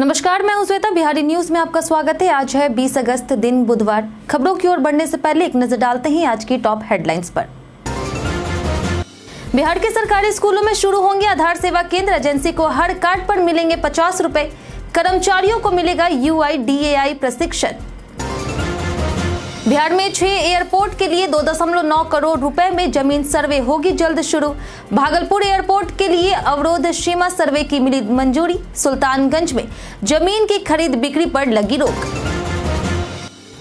नमस्कार, मैं हूं श्वेता। बिहारी न्यूज में आपका स्वागत है। आज है 20 अगस्त, दिन बुधवार। खबरों की ओर बढ़ने से पहले एक नजर डालते हैं आज की टॉप हेडलाइंस पर। बिहार के सरकारी स्कूलों में शुरू होंगे आधार सेवा केंद्र। एजेंसी को हर कार्ड पर मिलेंगे 50 रुपए। कर्मचारियों को मिलेगा UIDAI प्रशिक्षण। बिहार में 6 एयरपोर्ट के लिए 2.9 करोड़ रुपए में जमीन सर्वे होगी जल्द शुरू। भागलपुर एयरपोर्ट के लिए अवरोध सीमा सर्वे की मिली मंजूरी। सुल्तानगंज में जमीन की खरीद बिक्री पर लगी रोक।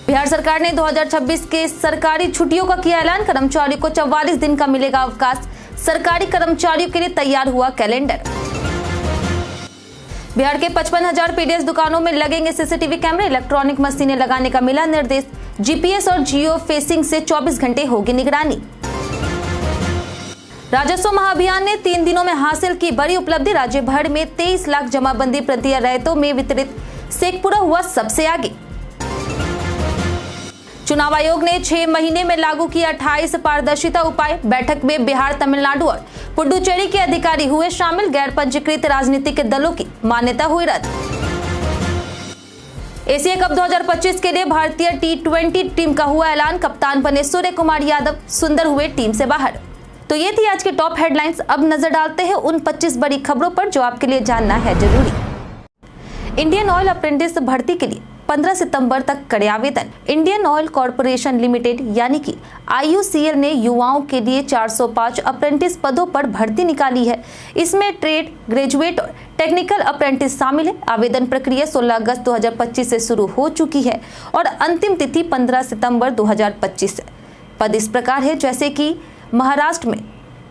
बिहार सरकार ने 2026 के सरकारी छुट्टियों का किया ऐलान। कर्मचारियों को 44 दिन का मिलेगा अवकाश। सरकारी कर्मचारियों के लिए तैयार हुआ कैलेंडर। बिहार के 55,000 PDS दुकानों में लगेंगे CCTV कैमरे। इलेक्ट्रॉनिक मशीनें लगाने का मिला निर्देश। GPS और जियो फेसिंग से 24 घंटे होगी निगरानी। राजस्व महाअभियान ने 3 दिनों में हासिल की बड़ी उपलब्धि। राज्य भर में 23 लाख जमाबंदी प्रतियां रैयतों में वितरित। शेखपुरा हुआ सबसे आगे। चुनाव आयोग ने 6 महीने में लागू किया 28 पारदर्शिता उपाय। बैठक में बिहार, तमिलनाडु और पुडुचेरी के अधिकारी हुए शामिल। गैर पंजीकृत राजनीतिक दलों की मान्यता हुई रद्द। एशिया कप 2025 के लिए भारतीय T20 टीम का हुआ ऐलान। कप्तान बने सूर्य कुमार यादव। सुंदर हुए टीम से बाहर। तो ये थी आज की टॉप हेडलाइंस। अब नजर डालते हैं उन 25 बड़ी खबरों पर जो आपके लिए जानना है जरूरी। इंडियन ऑयल अप्रेंटिस भर्ती के लिए 15 सितंबर तक करे आवेदन। इंडियन ऑयल कॉर्पोरेशन लिमिटेड यानी कि IOCL ने युवाओं के लिए 405 अप्रेंटिस पदों पर भर्ती निकाली है। इसमें ट्रेड, ग्रेजुएट और टेक्निकल अप्रेंटिस शामिल है। आवेदन प्रक्रिया 16 अगस्त 2025 से शुरू हो चुकी है और अंतिम तिथि 15 सितंबर 2025 है। पद इस प्रकार है जैसे कि महाराष्ट्र में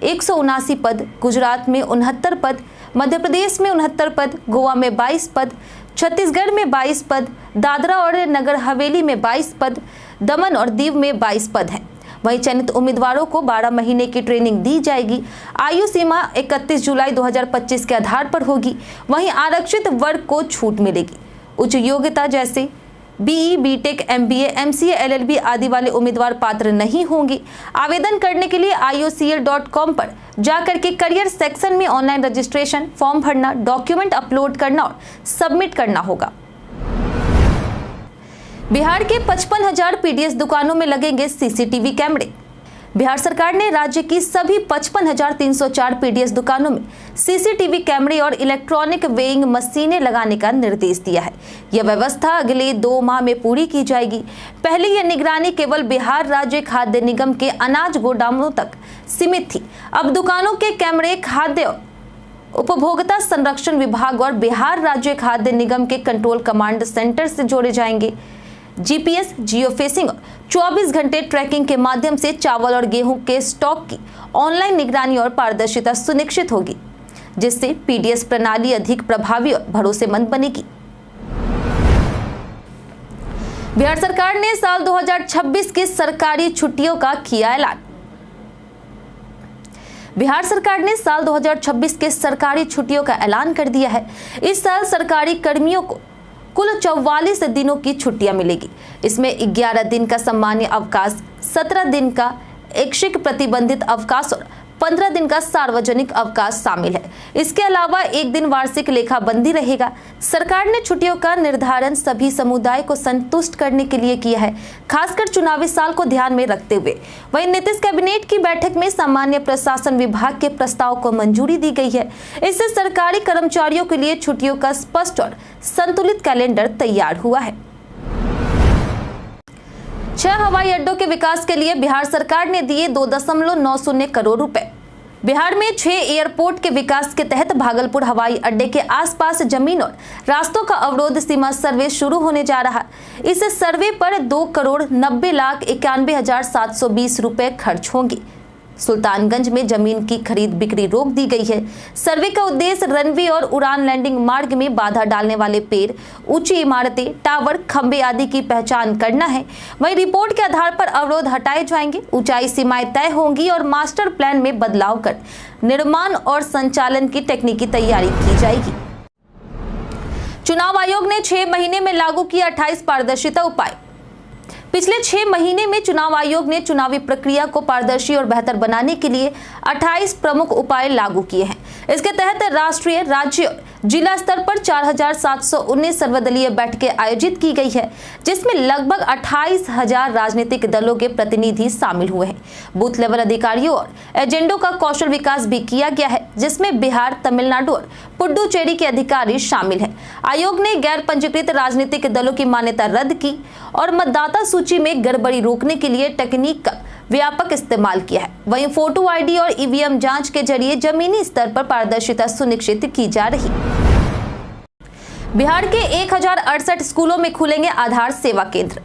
179 पद, गुजरात में 69 पद, मध्य प्रदेश में 69 पद, गोवा में 22 पद, छत्तीसगढ़ में 22 पद, दादरा और नगर हवेली में 22 पद, दमन और दीव में 22 पद हैं। वहीं चयनित उम्मीदवारों को 12 महीने की ट्रेनिंग दी जाएगी। आयु सीमा 31 जुलाई 2025 के आधार पर होगी। वहीं आरक्षित वर्ग को छूट मिलेगी। उच्च योग्यता जैसे BE, BTech, MBA, MCA, LLB आदि वाले उम्मीदवार पात्र नहीं होंगे। आवेदन करने के लिए IOCL.com पर जाकर के करियर सेक्शन में ऑनलाइन रजिस्ट्रेशन, फॉर्म भरना, डॉक्यूमेंट अपलोड करना और सबमिट करना होगा। बिहार के 55,000 PDS दुकानों में लगेंगे CCTV कैमरे। बिहार सरकार ने राज्य की सभी 55,304 PDS दुकानों में CCTV कैमरे और इलेक्ट्रॉनिक वेइंग मशीनें लगाने का निर्देश दिया है। यह व्यवस्था अगले 2 माह में पूरी की जाएगी। पहले यह निगरानी केवल बिहार राज्य खाद्य निगम के अनाज गोदामों तक सीमित थी। अब दुकानों के कैमरे खाद्य उपभोक्ता संरक्षण विभाग और बिहार राज्य खाद्य निगम के कंट्रोल कमांड सेंटर से जोड़े जाएंगे। GPS, जियो फेसिंग और 24 घंटे ट्रैकिंग के माध्यम से चावल और गेहूं के स्टॉक की ऑनलाइन निगरानी और पारदर्शिता सुनिश्चित होगी, जिससे PDS प्रणाली अधिक प्रभावी और भरोसेमंद बनेगी। बिहार सरकार ने साल 2026 की सरकारी छुट्टियों का किया ऐलान। बिहार सरकार ने साल 2026 के सरकारी छुट्टियों का ऐलान कर दिया है। इस साल सरकारी कर्मियों को कुल 44 दिनों की छुट्टियां मिलेगी। इसमें 11 दिन का सामान्य अवकाश, 17 दिन का ऐच्छिक प्रतिबंधित अवकाश और 15 दिन का सार्वजनिक अवकाश शामिल है। इसके अलावा 1 दिन वार्षिक लेखाबंदी रहेगा। सरकार ने छुट्टियों का निर्धारण सभी समुदाय को संतुष्ट करने के लिए किया है, खासकर चुनावी साल को ध्यान में रखते हुए। वहीं नीतीश कैबिनेट की बैठक में सामान्य प्रशासन विभाग के प्रस्ताव को मंजूरी दी गई है। इससे सरकारी कर्मचारियों के लिए छुट्टियों का स्पष्ट और संतुलित कैलेंडर तैयार हुआ है। 6 हवाई अड्डों के विकास के लिए बिहार सरकार ने दिए 2.90 करोड़ रुपए। बिहार में 6 एयरपोर्ट के विकास के तहत भागलपुर हवाई अड्डे के आसपास जमीन और रास्तों का अवरोध सीमा सर्वे शुरू होने जा रहा है। इस सर्वे पर 2,90,91,720 रुपए खर्च होंगे। सुल्तानगंज में जमीन की खरीद बिक्री रोक दी गई है। सर्वे का उद्देश्य रनवे और उड़ान लैंडिंग मार्ग में बाधा डालने वाले पेड़, ऊंची इमारतें, टावर, खंबे आदि की पहचान करना है। वहीं रिपोर्ट के आधार पर अवरोध हटाए जाएंगे, ऊंचाई सीमाएं तय होंगी और मास्टर प्लान में बदलाव कर निर्माण और संचालन की तकनीकी तैयारी की जाएगी। चुनाव आयोग ने 6 महीने में लागू किया 28 पारदर्शिता उपाय। पिछले 6 महीने में चुनाव आयोग ने चुनावी प्रक्रिया को पारदर्शी और बेहतर बनाने के लिए 28 प्रमुख उपाय लागू किए हैं। इसके तहत राष्ट्रीय, राज्य और जिला स्तर पर 4719 सर्वदलीय बैठकें आयोजित की गई है, जिसमें लगभग 28,000 राजनीतिक दलों के प्रतिनिधि शामिल हुए हैं। बूथ लेवल अधिकारियों और एजेंडों का कौशल विकास भी किया गया है, जिसमें बिहार, तमिलनाडु और पुडुचेरी के अधिकारी शामिल हैं। आयोग ने गैर पंजीकृत राजनीतिक दलों की मान्यता रद्द की और मतदाता सूची में गड़बड़ी रोकने के लिए तकनीक का व्यापक इस्तेमाल किया है। वहीं फोटो आईडी और ईवीएम जांच के जरिए जमीनी स्तर पर पारदर्शिता सुनिश्चित की जा रही। बिहार के 1068 स्कूलों में खुलेंगे आधार सेवा केंद्र।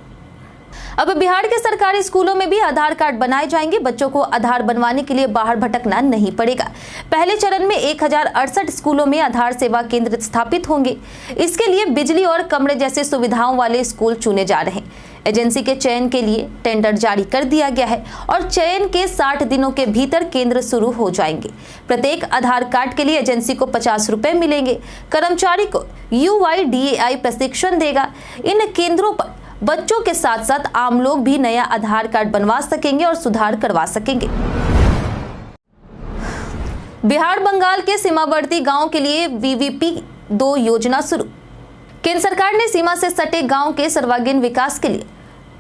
अब बिहार के सरकारी स्कूलों में भी आधार कार्ड बनाए जाएंगे। बच्चों को आधार बनवाने के लिए बाहर भटकना नहीं पड़ेगा। पहले चरण में 1068 स्कूलों में आधार सेवा केंद्र स्थापित होंगे। इसके लिए बिजली और कमरे जैसे सुविधाओं वाले स्कूल चुने जा रहे हैं। एजेंसी के चयन के लिए टेंडर जारी कर दिया गया है और चयन के 60 दिनों के भीतर केंद्र शुरू हो जाएंगे। प्रत्येक आधार कार्ड के लिए एजेंसी को 50 रुपए मिलेंगे। कर्मचारी को UIDAI प्रशिक्षण देगा। इन केंद्रों पर बच्चों के साथ साथ आम लोग भी नया आधार कार्ड बनवा सकेंगे और सुधार करवा सकेंगे। बिहार बंगाल के सीमावर्ती गांव के लिए VVP-2 योजना शुरू। केंद्र सरकार ने सीमा से सटे गांव के सर्वांगीण विकास के लिए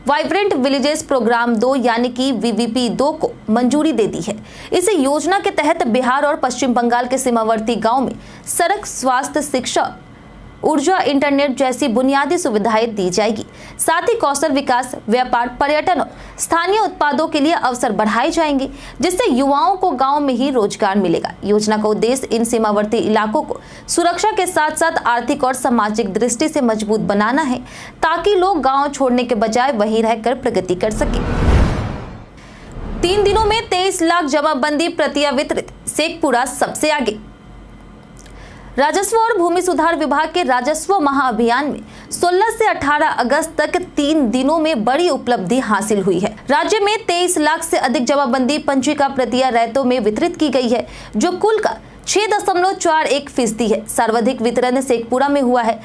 वाइब्रेंट विलेजेस प्रोग्राम 2 यानी कि VVP-2 को मंजूरी दे दी है। इस योजना के तहत बिहार और पश्चिम बंगाल के सीमावर्ती गांव में सड़क, स्वास्थ्य, शिक्षा, ऊर्जा, इंटरनेट जैसी बुनियादी सुविधाएं दी जाएगी। साथ ही कौशल विकास, व्यापार, पर्यटन और स्थानीय उत्पादों के लिए अवसर बढ़ाए जाएंगे, जिससे युवाओं को गांव में ही रोजगार मिलेगा। योजना का उद्देश्य इन सीमावर्ती इलाकों को सुरक्षा के साथ साथ आर्थिक और सामाजिक दृष्टि से मजबूत बनाना है, ताकि लोग गाँव छोड़ने के बजाय वहीं रहकर प्रगति कर सके। 3 दिनों में 23 लाख जमाबंदी प्रतियां वितरित, शेखपुरा सबसे आगे। राजस्व और भूमि सुधार विभाग के राजस्व महाअभियान में 16 से 18 अगस्त तक 3 दिनों में बड़ी उपलब्धि हासिल हुई है। राज्य में 23 लाख से अधिक जमाबंदी पंजिका प्रतियां रैतों में वितरित की गई है, जो कुल का 6.41% है। सर्वाधिक वितरण शेखपुरा में हुआ है।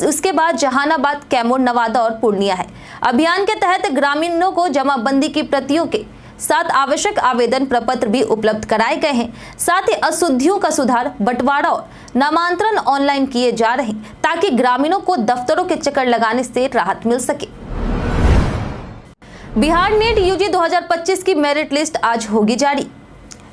उसके बाद जहानाबाद, कैमूर, नवादा और पूर्णिया है। अभियान के तहत ग्रामीणों को जमाबंदी की प्रतियों के साथ आवश्यक आवेदन प्रपत्र भी उपलब्ध कराए गए हैं। साथ ही अशुद्धियों का सुधार, बंटवारा और नामांतरण ऑनलाइन किए जा रहे हैं, ताकि ग्रामीणों को दफ्तरों के चक्कर लगाने से राहत मिल सके। बिहार नीट यूजी 2025 की मेरिट लिस्ट आज होगी जारी।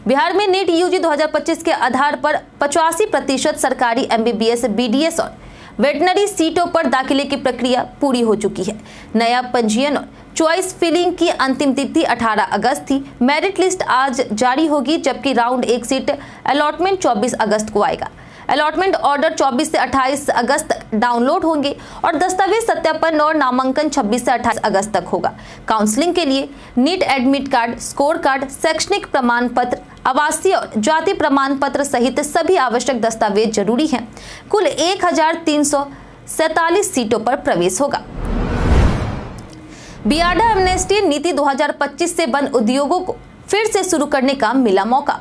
बिहार में नीट यूजी 2025 के आधार पर 85% सरकारी MBBS, BDS और वेटनरी सीटों पर दाखिले की प्रक्रिया पूरी हो चुकी है। नया पंजीयन और चॉइस फिलिंग की अंतिम तिथि 18 अगस्त थी। मेरिट लिस्ट आज जारी होगी, जबकि राउंड 1 सीट अलॉटमेंट 24 अगस्त को आएगा। अलॉटमेंट ऑर्डर 24 से 28 अगस्त तक डाउनलोड होंगे और दस्तावेज सत्यापन और नामांकन 26 से 28 अगस्त तक होगा। काउंसलिंग के लिए NEET admit card, score card, शैक्षणिक प्रमाण पत्र, आवासीय और जाति प्रमाण पत्र सहित सभी आवश्यक दस्तावेज जरूरी हैं। कुल 1347 सीटों पर प्रवेश होगा। बियाडा एमनेस्टी नीति 2025 से वन उद्योगों को फिर से शुरू करने का मिला मौका।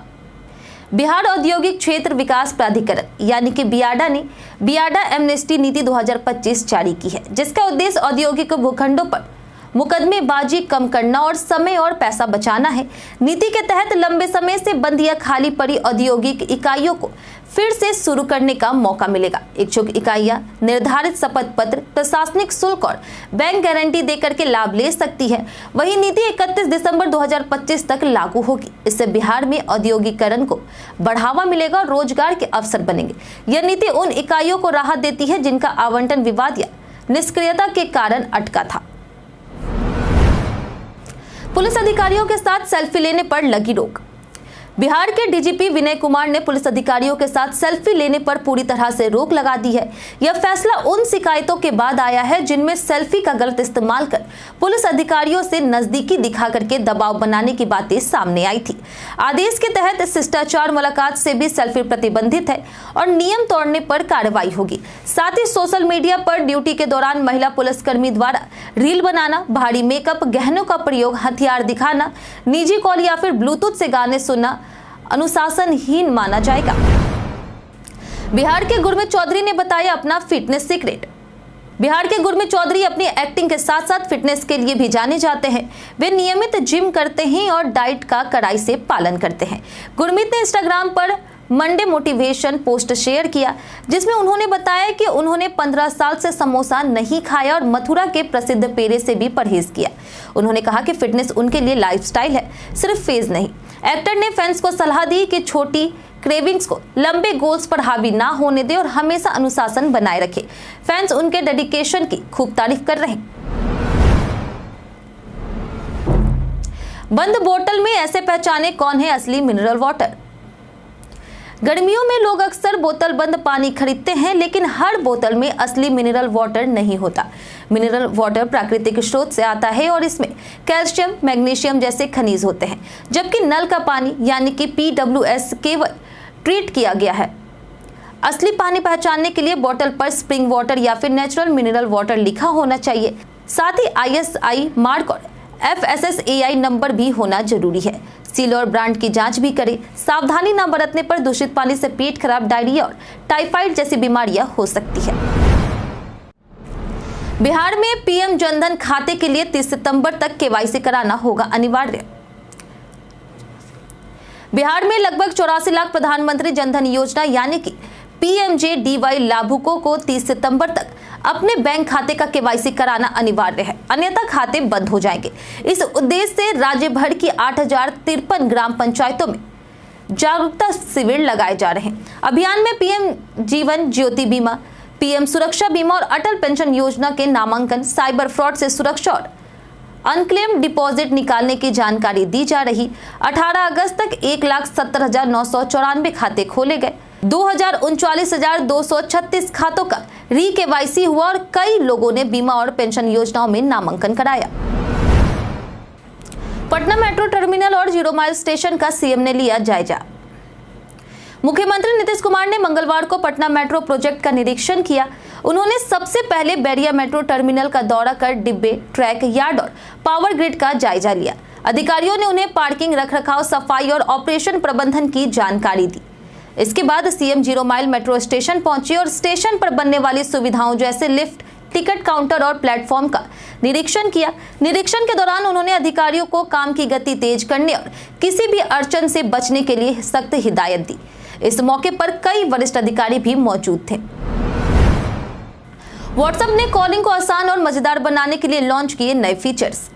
बिहार औद्योगिक क्षेत्र विकास प्राधिकरण यानी कि बियाडा ने बियाडा एमनेस्टी नीति 2025 जारी की है, जिसका उद्देश्य औद्योगिक भूखंडों पर मुकदमेबाजी कम करना और समय और पैसा बचाना है। नीति के तहत लंबे समय से बंद या खाली पड़ी औद्योगिक इकाइयों को फिर से शुरू करने का मौका मिलेगा। इच्छुक इकाइयां निर्धारित शपथ पत्र, प्रशासनिक शुल्क और बैंक गारंटी देकर के लाभ ले सकती है। वही नीति 31 दिसंबर 2025 तक लागू होगी। इससे बिहार में औद्योगिकरण को बढ़ावा मिलेगा और रोजगार के अवसर बनेंगे। यह नीति उन इकाइयों को राहत देती है जिनका आवंटन विवाद या निष्क्रियता के कारण अटका था। पुलिस अधिकारियों के साथ सेल्फी लेने पर लगी रोक। बिहार के डीजीपी विनय कुमार ने पुलिस अधिकारियों के साथ सेल्फी लेने पर पूरी तरह से रोक लगा दी है। यह फैसला उन शिकायतों के बाद आया है जिनमें सेल्फी का गलत इस्तेमाल कर पुलिस अधिकारियों से नजदीकी दिखा करके दबाव बनाने की बातें सामने आई थी। आदेश के तहत शिष्टाचार मुलाकात से भी सेल्फी प्रतिबंधित है और नियम तोड़ने पर कार्रवाई होगी। साथ ही सोशल मीडिया पर ड्यूटी के दौरान महिला पुलिसकर्मी द्वारा रील बनाना, भारी मेकअप, गहनों का प्रयोग, हथियार दिखाना, निजी कॉल या फिर ब्लूटूथ से गाने सुनना अनुशासनहीन माना जाएगा। बिहार के गुरमीत चौधरी ने बताया अपना फिटनेस सीक्रेट। बिहार के गुरमीत चौधरी अपनी एक्टिंग के साथ साथ फिटनेस के लिए भी जाने जाते हैं। वे नियमित जिम करते हैं और डाइट का कड़ाई से पालन करते हैं। गुरमीत ने इंस्टाग्राम पर मंडे मोटिवेशन पोस्ट शेयर किया, जिसमें उन्होंने बताया कि उन्होंने 15 साल से समोसा नहीं खाया और मथुरा के प्रसिद्ध पेड़े से भी परहेज किया। उन्होंने कहा कि फिटनेस उनके लिए लाइफस्टाइल है, सिर्फ फेज नहीं। एक्टर ने फैंस को सलाह दी कि छोटी क्रेविंग्स को लंबे गोल्स पर हावी ना होने दे और हमेशा अनुशासन बनाए रखे। फैंस उनके डेडिकेशन की खूब तारीफ कर रहे हैं। बंद बोतल में ऐसे पहचाने कौन है असली मिनरल वाटर। गर्मियों में लोग अक्सर बोतल बंद पानी खरीदते हैं, लेकिन हर बोतल में असली मिनरल वाटर नहीं होता। मिनरल वाटर प्राकृतिक स्रोत से आता है और इसमें कैल्शियम, मैग्नीशियम जैसे खनिज होते हैं, जबकि नल का पानी यानी कि PWS केवल ट्रीट किया गया है। असली पानी पहचानने के लिए बोतल पर स्प्रिंग वाटर या फिर नेचुरल मिनरल वाटर लिखा होना चाहिए। साथ ही ISI मार्क और FSSAI नंबर भी होना जरूरी है। सील और ब्रांड की जांच भी करें। सावधानी न बरतने पर दूषित पानी से पेट खराब, डायरिया और टाइफाइड जैसी बीमारियां हो सकती है। बिहार में PM जनधन खाते के लिए 30 सितंबर तक KYC कराना होगा अनिवार्य। बिहार में लगभग 84 लाख प्रधानमंत्री जनधन योजना यानी कि PMJDY लाभुकों को 30 सितंबर तक अपने बैंक खाते का KYC कराना अनिवार्य है, अन्यथा खाते बंद हो जाएंगे। इस उद्देश्य से राज्य भर की 8053 ग्राम पंचायतों में जागरूकता शिविर लगाए जा रहे हैं। अभियान में PM जीवन ज्योति बीमा, PM सुरक्षा बीमा और अटल पेंशन योजना के नामांकन, साइबर फ्रॉड से सुरक्षा और अनक्लेम डिपॉजिट निकालने की जानकारी दी जा रही। 18 अगस्त तक 1,70,994 खाते खोले गए। 2,39,236 खातों का KYC हुआ और कई लोगों ने बीमा और पेंशन योजनाओं में नामांकन कराया। पटना मेट्रो टर्मिनल और 0 माइल स्टेशन का CM ने लिया जायजा। मुख्यमंत्री नीतीश कुमार ने मंगलवार को पटना मेट्रो प्रोजेक्ट का निरीक्षण किया। उन्होंने सबसे पहले बैरिया मेट्रो टर्मिनल का दौरा कर डिब्बे, ट्रैक, यार्ड और पावर ग्रिड का जायजा लिया। अधिकारियों ने उन्हें पार्किंग, रखरखाव, सफाई और ऑपरेशन प्रबंधन की जानकारी दी। इसके बाद CM 0 माइल मेट्रो स्टेशन पहुंचे और स्टेशन पर बनने वाली सुविधाओं जैसे लिफ्ट, टिकट काउंटर और प्लेटफॉर्म का निरीक्षण किया। निरीक्षण के दौरान उन्होंने अधिकारियों को काम की गति तेज करने और किसी भी अड़चन से बचने के लिए सख्त हिदायत दी। इस मौके पर कई वरिष्ठ अधिकारी भी मौजूद थे। व्हाट्सएप ने कॉलिंग को आसान और मजेदार बनाने के लिए लॉन्च किए नए फीचर्स।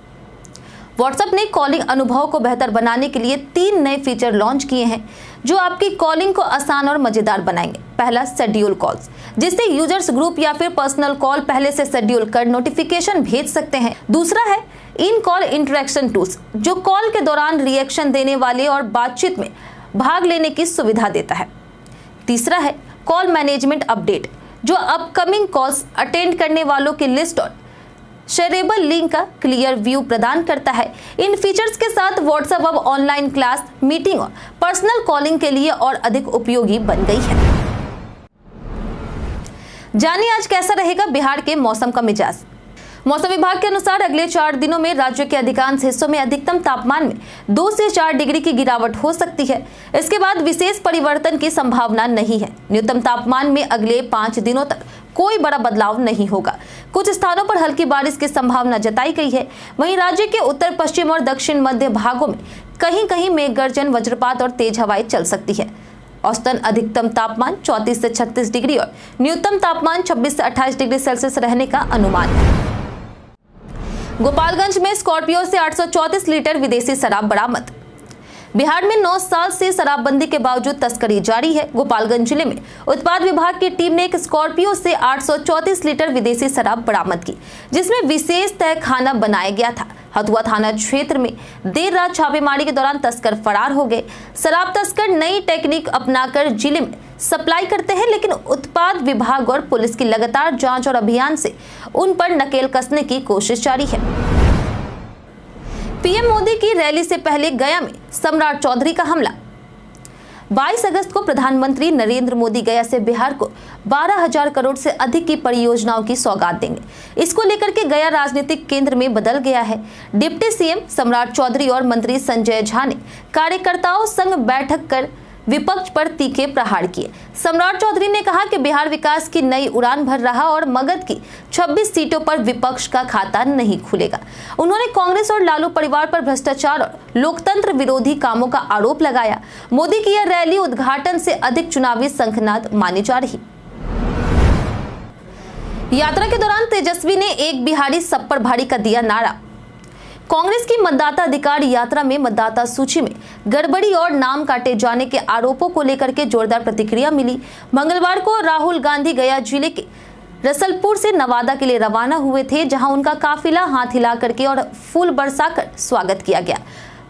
व्हाट्सएप ने कॉलिंग अनुभव को बेहतर बनाने के लिए 3 नए फीचर लॉन्च किए हैं जो आपकी कॉलिंग को आसान और मजेदार बनाएंगे। पहला, शेड्यूल कॉल्स, जिससे यूजर्स ग्रुप या फिर पर्सनल कॉल पहले से शेड्यूल कर नोटिफिकेशन भेज सकते हैं। दूसरा है इन कॉल इंटरेक्शन टूल्स, जो कॉल के दौरान रिएक्शन देने वाले और बातचीत में भाग लेने की सुविधा देता है। तीसरा है कॉल मैनेजमेंट अपडेट, जो अपकमिंग कॉल्स अटेंड करने वालों की लिस्ट और शेयरेबल लिंक का क्लियर व्यू प्रदान करता है। इन फीचर्स के साथ व्हाट्सएप अब ऑनलाइन क्लास, मीटिंग और पर्सनल कॉलिंग के लिए और अधिक उपयोगी बन गई है। जानिए आज कैसा रहेगा बिहार के मौसम का मिजाज। मौसम विभाग के अनुसार अगले 4 दिनों में राज्य के अधिकांश हिस्सों में अधिकतम तापमान में 2 से 4 डिग्री की गिरावट हो सकती है। इसके बाद विशेष परिवर्तन की संभावना नहीं है। न्यूनतम तापमान में अगले 5 दिनों तक कोई बड़ा बदलाव नहीं होगा। कुछ स्थानों पर हल्की बारिश की संभावना जताई गई है। वहीं राज्य के उत्तर पश्चिम और दक्षिण मध्य भागों में कहीं कहीं मेघ गर्जन, वज्रपात और तेज हवाएं चल सकती है। औसतन अधिकतम तापमान 34 से 36 डिग्री और न्यूनतम तापमान 26 से 28 डिग्री सेल्सियस रहने का अनुमान है। गोपालगंज में स्कॉर्पियो से 834 लीटर विदेशी शराब बरामद। बिहार में 9 साल से शराबबंदी के बावजूद तस्करी जारी है। गोपालगंज जिले में उत्पाद विभाग की टीम ने एक स्कॉर्पियो से 834 लीटर विदेशी शराब बरामद की, जिसमें विशेष तहखाना बनाया गया था। हथुआ थाना क्षेत्र में देर रात छापेमारी के दौरान तस्कर फरार हो गए। शराब तस्कर नई टेक्निक अपनाकर जिले में सप्लाई करते हैं, लेकिन उत्पाद विभाग और पुलिस की लगातार जांच और अभियान से उन पर नकेल कसने की कोशिश जारी है। पीएम मोदी की रैली से पहले गया में सम्राट चौधरी का हमला। 22 अगस्त को प्रधानमंत्री नरेंद्र मोदी गया से बिहार को 12,000 करोड़ से अधिक की परियोजनाओं की सौगात देंगे। इसको लेकर के गया राजनीतिक केंद्र में बदल गया है। डिप्टी सीएम सम्राट चौधरी और मंत्री संजय झा ने कार्यकर्ताओं संग बैठक कर विपक्ष पर तीखे प्रहार किए। सम्राट चौधरी ने कहा कि बिहार विकास की नई उड़ान भर रहा और मगध की 26 सीटों पर विपक्ष का खाता नहीं खुलेगा। उन्होंने कांग्रेस और लालू परिवार पर भ्रष्टाचार और लोकतंत्र विरोधी कामों का आरोप लगाया। मोदी की यह रैली उद्घाटन से अधिक चुनावी शंखनाद मानी जा रही। यात्रा के दौरान तेजस्वी ने एक बिहारी सब पर भारी का दिया नारा। कांग्रेस की मतदाता अधिकार यात्रा में मतदाता सूची में गड़बड़ी और नाम काटे जाने के आरोपों को लेकर के जोरदार प्रतिक्रिया मिली। मंगलवार को राहुल गांधी गया जिले के रसलपुर से नवादा के लिए रवाना हुए थे, जहां उनका काफिला हाथ हिला करके और फूल बरसाकर स्वागत किया गया।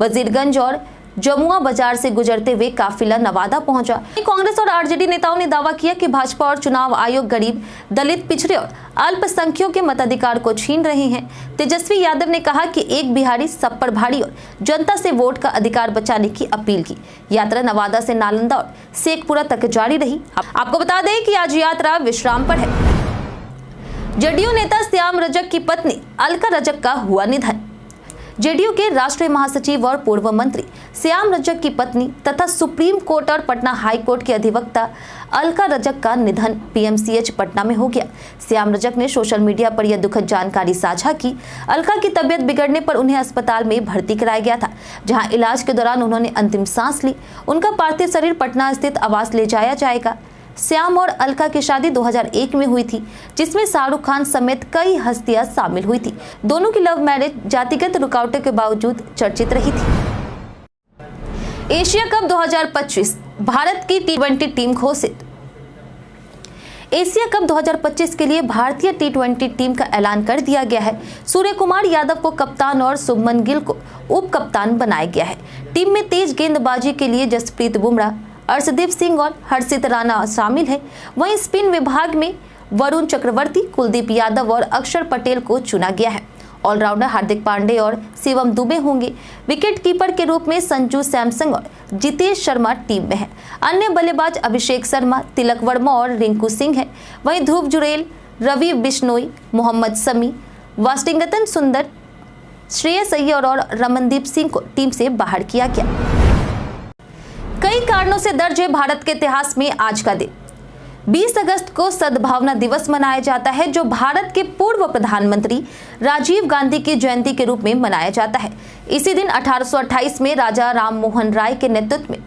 वजीरगंज और जमुआ बाजार से गुजरते हुए काफिला नवादा पहुंचा। कांग्रेस और आरजेडी नेताओं ने दावा किया कि भाजपा और चुनाव आयोग गरीब, दलित, पिछड़े और अल्पसंख्यकों के मताधिकार को छीन रहे हैं। तेजस्वी यादव ने कहा कि एक बिहारी सब पर भारी और जनता से वोट का अधिकार बचाने की अपील की। यात्रा नवादा से नालंदा और शेखपुरा तक जारी रही। आपको बता दें कि आज यात्रा विश्राम पर है। जेडीयू नेता श्याम रजक की पत्नी अलका रजक का हुआ निधन। जेडीयू के राष्ट्रीय महासचिव और पूर्व मंत्री श्याम रजक की पत्नी तथा सुप्रीम कोर्ट और पटना हाई कोर्ट की अधिवक्ता अलका रजक का निधन पीएमसीएच पटना में हो गया। श्याम रजक ने सोशल मीडिया पर यह दुखद जानकारी साझा की। अलका की तबीयत बिगड़ने पर उन्हें अस्पताल में भर्ती कराया गया था, जहां इलाज के दौरान उन्होंने अंतिम सांस ली। उनका पार्थिव शरीर पटना स्थित आवास ले जाया जाएगा। श्याम और अलका की शादी 2001 में हुई थी, जिसमें शाहरुख खान समेत कई हस्तियां शामिल हुई थी। दोनों की लव मैरिज जातिगत रुकावटों के बावजूद चर्चित रही थी। एशिया कप 2025 भारत की T20 टीम घोषित। एशिया कप 2025 के लिए भारतीय T20 टीम का ऐलान कर दिया गया है। सूर्य कुमार यादव को कप्तान और शुभमन गिल को उप कप्तान बनाया गया है। टीम में तेज गेंदबाजी के लिए जसप्रीत बुमराह, अर्शदीप सिंह और हर्षित राणा शामिल है। वहीं स्पिन विभाग में वरुण चक्रवर्ती, कुलदीप यादव और अक्षर पटेल को चुना गया है। ऑलराउंडर हार्दिक पांडे और शिवम दुबे होंगे। विकेट कीपर के रूप में संजू सैमसन और जितेश शर्मा टीम में है। अन्य बल्लेबाज अभिषेक शर्मा, तिलक वर्मा और रिंकू सिंह है। वहीं ध्रुव जुरेल, रवि बिश्नोई, मोहम्मद शमी, वाशिंगटन सुंदर, श्रेयस अय्यर और रमनदीप सिंह को टीम से बाहर किया गया। कई कारणों से दर्ज है भारत के इतिहास में आज का दिन। 20 अगस्त को सद्भावना दिवस मनाया जाता है, जो भारत के पूर्व प्रधानमंत्री राजीव गांधी की जयंती के रूप में मनाया जाता है। इसी दिन 1828 में राजा राम मोहन राय के नेतृत्व में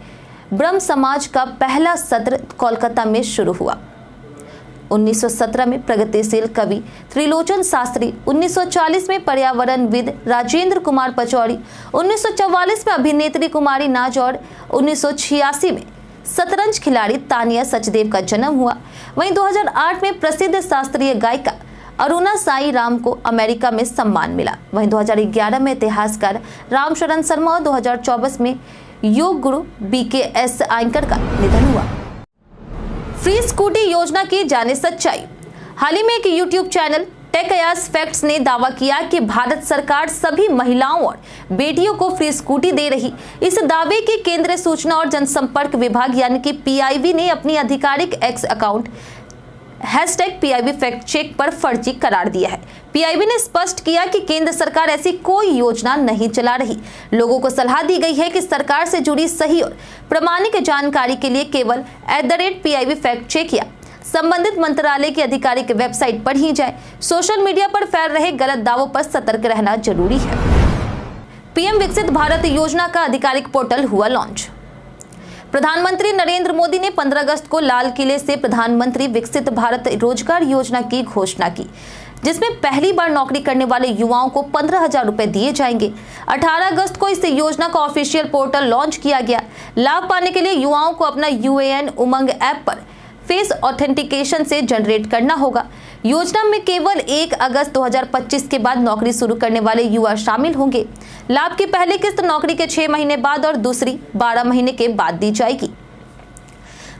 ब्रह्म समाज का पहला सत्र कोलकाता में शुरू हुआ। 1917 में प्रगतिशील कवि त्रिलोचन शास्त्री, 1940 में पर्यावरणविद राजेंद्र कुमार पचौरी, 1944 में अभिनेत्री कुमारी नाज और 1986 में शतरंज खिलाड़ी तानिया सचदेव का जन्म हुआ। वहीं 2008 में प्रसिद्ध शास्त्रीय गायिका अरुणा साई राम को अमेरिका में सम्मान मिला। वहीं 2011 में इतिहासकार रामशरण शर्मा और 2024 में योग गुरु BKS आयकर का निधन हुआ। फ्री स्कूटी योजना की जाने सच्चाई। हाल ही में एक YouTube channel tech Ayaz facts ने दावा किया कि भारत सरकार सभी महिलाओं और बेटियों को फ्री स्कूटी दे रही। इस दावे की केंद्रीय सूचना और जनसंपर्क विभाग यानी कि PIB ने अपनी आधिकारिक X account #PIB fact check पर फर्जी करार दिया है। PIB ने स्पष्ट किया कि केंद्र सरकार ऐसी कोई योजना नहीं चला रही। लोगों को सलाह दी गई है कि सरकार से जुड़ी सही और प्रामाणिक जानकारी के लिए केवल @PIB फैक्ट चेक या संबंधित मंत्रालय की आधिकारिक वेबसाइट पर ही जाए। सोशल मीडिया पर फैल रहे गलत दावों पर सतर्क रहना जरूरी है। PM विकसित भारत योजना का आधिकारिक पोर्टल हुआ लॉन्च। प्रधानमंत्री नरेंद्र मोदी ने 15 अगस्त को लाल किले से प्रधानमंत्री विकसित भारत रोजगार योजना की घोषणा की, जिसमें पहली बार नौकरी करने वाले युवाओं को 15,000 रुपए दिए जाएंगे। 18 अगस्त को इस योजना का ऑफिशियल पोर्टल लॉन्च किया गया। लाभ पाने के लिए युवाओं को अपना UAN उमंग ऐप पर फेस ऑथेंटिकेशन से जनरेट करना होगा। योजना में केवल 1 अगस्त 2025 के बाद नौकरी शुरू करने वाले युवा शामिल होंगे। लाभ की पहली किस्त नौकरी के 6 महीने बाद और दूसरी 12 महीने के बाद दी जाएगी।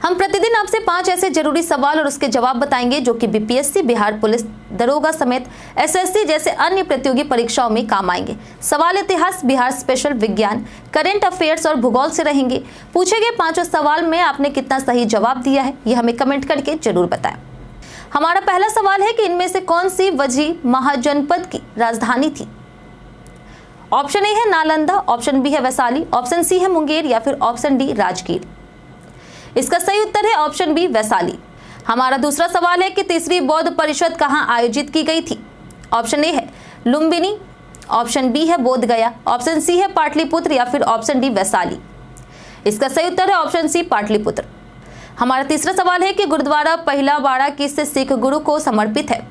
हम प्रतिदिन आपसे 5 ऐसे जरूरी सवाल और उसके जवाब बताएंगे जो कि BPSC, बिहार पुलिस दरोगा समेत SSC जैसे अन्य प्रतियोगी परीक्षाओं में काम आएंगे। सवाल इतिहास, बिहार स्पेशल, विज्ञान, करंट अफेयर्स और भूगोल से रहेंगे। पूछे गए 5 सवाल में आपने कितना सही जवाब दिया है, ये हमें कमेंट करके जरूर बताएं। हमारा पहला सवाल है कि इनमें से कौन सी वजी महाजनपद की राजधानी थी? ऑप्शन A है नालंदा, ऑप्शन B है वैशाली, ऑप्शन C है मुंगेर या फिर ऑप्शन D राजगीर। इसका सही उत्तर है ऑप्शन बी वैशाली। हमारा दूसरा सवाल है कि तीसरी बौद्ध परिषद कहां आयोजित की गई थी? ऑप्शन ए है लुम्बिनी, ऑप्शन बी है बोध गया, ऑप्शन सी है पाटलिपुत्र या फिर ऑप्शन डी वैशाली। इसका सही उत्तर है ऑप्शन सी पाटलिपुत्र। हमारा तीसरा सवाल है कि गुरुद्वारा पहला बाड़ा किस सिख गुरु को समर्पित है?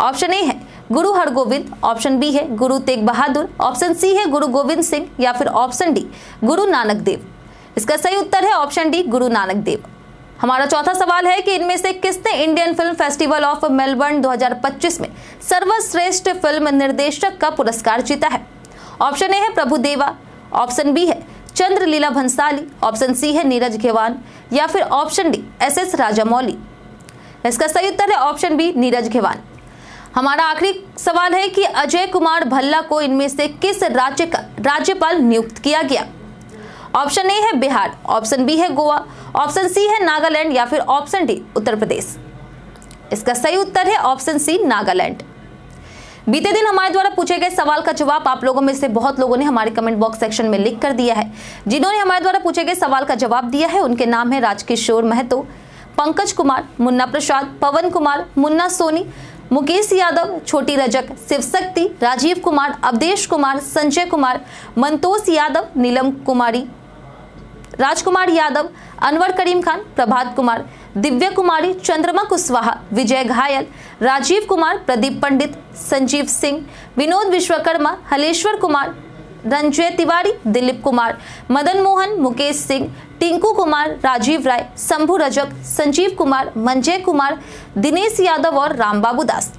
ऑप्शन ए है गुरु हरगोविंद, ऑप्शन बी है गुरु तेग बहादुर, ऑप्शन सी है गुरु गोविंद सिंह या फिर ऑप्शन डी गुरु नानक देव। इसका सही उत्तर है ऑप्शन डी गुरु नानक देव। हमारा चौथा सवाल है कि इनमें से किसने Indian film festival of Melbourne 2025 में सर्वश्रेष्ठ फिल्म निर्देशक का पुरस्कार जीता है? ऑप्शन ए है प्रभुदेवा, ऑप्शन बी है चंद्रलीला भंसाली, ऑप्शन सी है नीरज घेवान या फिर ऑप्शन डी एस राजामौली। इसका सही उत्तर है ऑप्शन बी नीरज घेवान। हमारा आखिरी सवाल है कि अजय कुमार भल्ला को इनमें से किस राज्य का राज्यपाल नियुक्त किया गया? ऑप्शन ए है बिहार, ऑप्शन बी है गोवा, ऑप्शन सी है नागालैंड या फिर ऑप्शन डी उत्तर प्रदेश। इसका सही उत्तर है ऑप्शन सी नागालैंड। बीते दिन हमारे द्वारा पूछे गए सवाल का जवाब आप लोगों में से बहुत लोगों ने हमारे कमेंट बॉक्स सेक्शन में लिख कर दिया है। जिन्होंने हमारे द्वारा पूछे गए सवाल का जवाब दिया है उनके नाम है राजकिशोर महतो, पंकज कुमार, मुन्ना प्रसाद, पवन कुमार, मुन्ना सोनी, मुकेश यादव, छोटी रजक, शिवशक्ति, राजीव कुमार, अवधेश कुमार, संजय कुमार, मंतोष यादव, नीलम कुमारी, राजकुमार यादव, अनवर करीम खान, प्रभात कुमार, दिव्या कुमारी, चंद्रमा कुशवाहा, विजय घायल, राजीव कुमार, प्रदीप पंडित, संजीव सिंह, विनोद विश्वकर्मा, हलेश्वर कुमार, रंजय तिवारी, दिलीप कुमार, मदन मोहन, मुकेश सिंह, टिंकू कुमार, राजीव राय, शंभू रजक, संजीव कुमार, मंजय कुमार, दिनेश यादव और रामबाबू दास।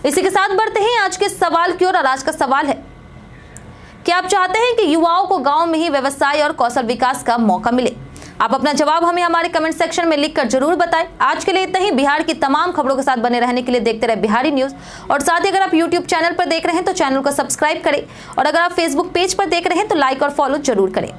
इसी के साथ बढ़ते हैं आज के सवाल की ओर। और आज का सवाल है कि आप चाहते हैं कि युवाओं को गांव में ही व्यवसाय और कौशल विकास का मौका मिले? आप अपना जवाब हमें हमारे कमेंट सेक्शन में लिखकर जरूर बताएं। आज के लिए इतना ही। बिहार की तमाम खबरों के साथ बने रहने के लिए देखते रहे बिहारी न्यूज। और साथ ही अगर आप यूट्यूब चैनल पर देख रहे हैं तो चैनल को सब्सक्राइब करें और अगर आप फेसबुक पेज पर देख रहे हैं तो लाइक और फॉलो जरूर करें।